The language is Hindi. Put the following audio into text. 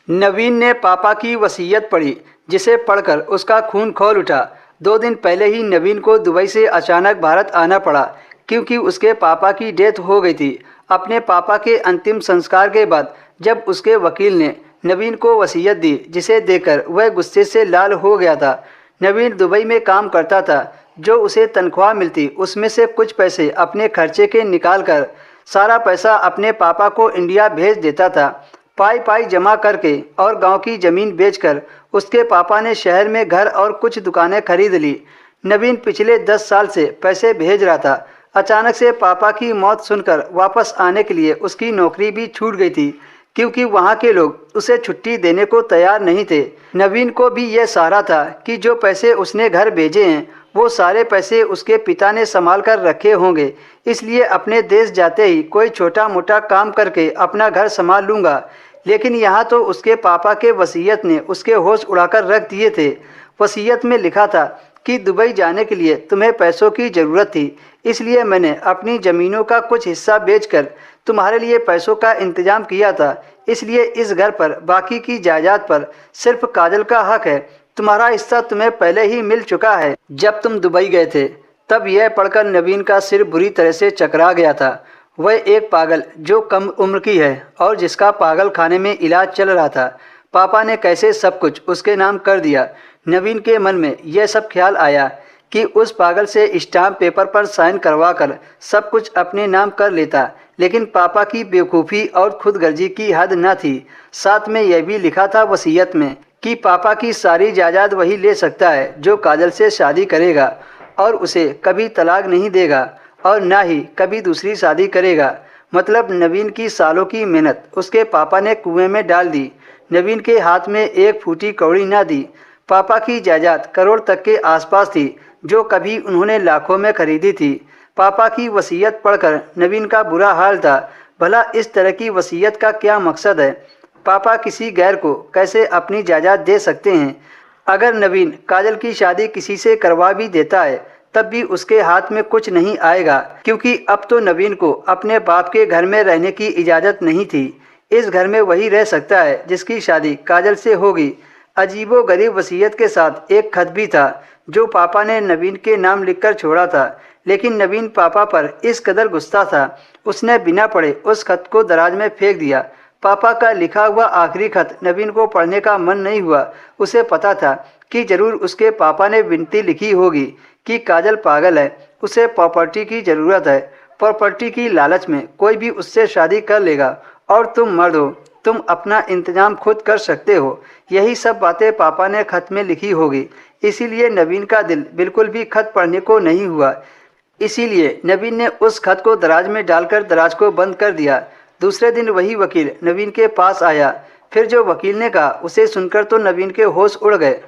नवीन ने पापा की वसीयत पढ़ी, जिसे पढ़कर उसका खून खौल उठा। 2 दिन पहले ही नवीन को दुबई से अचानक भारत आना पड़ा, क्योंकि उसके पापा की डेथ हो गई थी। अपने पापा के अंतिम संस्कार के बाद जब उसके वकील ने नवीन को वसीयत दी, जिसे देखकर वह गुस्से से लाल हो गया था। नवीन दुबई में काम करता था। जो उसे तनख्वाह मिलती उसमें से कुछ पैसे अपने खर्चे के निकाल कर सारा पैसा अपने पापा को इंडिया भेज देता था। पाई पाई जमा करके और गांव की ज़मीन बेचकर उसके पापा ने शहर में घर और कुछ दुकानें खरीद ली। नवीन पिछले 10 साल से पैसे भेज रहा था। अचानक से पापा की मौत सुनकर वापस आने के लिए उसकी नौकरी भी छूट गई थी, क्योंकि वहाँ के लोग उसे छुट्टी देने को तैयार नहीं थे। नवीन को भी यह सहारा था कि जो पैसे उसने घर भेजे हैं वो सारे पैसे उसके पिता ने संभाल कर रखे होंगे, इसलिए अपने देश जाते ही कोई छोटा मोटा काम करके अपना घर संभाल लूँगा। लेकिन यहाँ तो उसके पापा के वसीयत ने उसके होश उड़ाकर रख दिए थे। वसीयत में लिखा था कि दुबई जाने के लिए तुम्हें पैसों की ज़रूरत थी, इसलिए मैंने अपनी ज़मीनों का कुछ हिस्सा बेचकर तुम्हारे लिए पैसों का इंतजाम किया था। इसलिए इस घर पर, बाकी की जायदाद पर सिर्फ काजल का हक है। तुम्हारा हिस्सा तुम्हें पहले ही मिल चुका है जब तुम दुबई गए थे। तब यह पढ़कर नवीन का सिर बुरी तरह से चकरा गया था। वह एक पागल जो कम उम्र की है और जिसका पागल खाने में इलाज चल रहा था, पापा ने कैसे सब कुछ उसके नाम कर दिया। नवीन के मन में यह सब ख्याल आया कि उस पागल से स्टाम्प पेपर पर साइन करवाकर सब कुछ अपने नाम कर लेता, लेकिन पापा की बेवकूफ़ी और खुदगर्जी की हद न थी। साथ में यह भी लिखा था वसीयत में कि पापा की सारी जायदाद वही ले सकता है जो काजल से शादी करेगा, और उसे कभी तलाक नहीं देगा और ना ही कभी दूसरी शादी करेगा। मतलब नवीन की सालों की मेहनत उसके पापा ने कुएं में डाल दी। नवीन के हाथ में एक फूटी कौड़ी ना दी। पापा की जायदाद करोड़ तक के आसपास थी, जो कभी उन्होंने लाखों में खरीदी थी। पापा की वसीयत पढ़कर नवीन का बुरा हाल था। भला इस तरह की वसीयत का क्या मकसद है? पापा किसी गैर को कैसे अपनी जायदाद दे सकते हैं? अगर नवीन काजल की शादी किसी से करवा भी देता है तब भी उसके हाथ में कुछ नहीं आएगा, क्योंकि अब तो नवीन को अपने बाप के घर में रहने की इजाज़त नहीं थी। इस घर में वही रह सकता है जिसकी शादी काजल से होगी। अजीबोगरीब वसीयत के साथ एक खत भी था जो पापा ने नवीन के नाम लिखकर छोड़ा था, लेकिन नवीन पापा पर इस कदर गुस्सा था, उसने बिना पढ़े उस खत को दराज में फेंक दिया। पापा का लिखा हुआ आखिरी खत नवीन को पढ़ने का मन नहीं हुआ। उसे पता था कि जरूर उसके पापा ने विनती लिखी होगी कि काजल पागल है, उसे प्रॉपर्टी की ज़रूरत है, प्रॉपर्टी की लालच में कोई भी उससे शादी कर लेगा, और तुम मर्द हो, तुम अपना इंतजाम खुद कर सकते हो। यही सब बातें पापा ने खत में लिखी होगी। इसीलिए नवीन का दिल बिल्कुल भी खत पढ़ने को नहीं हुआ। इसीलिए नवीन ने उस खत को दराज में डालकर दराज को बंद कर दिया। दूसरे दिन वही वकील नवीन के पास आया। फिर जो वकील ने कहा उसे सुनकर तो नवीन के होश उड़ गए।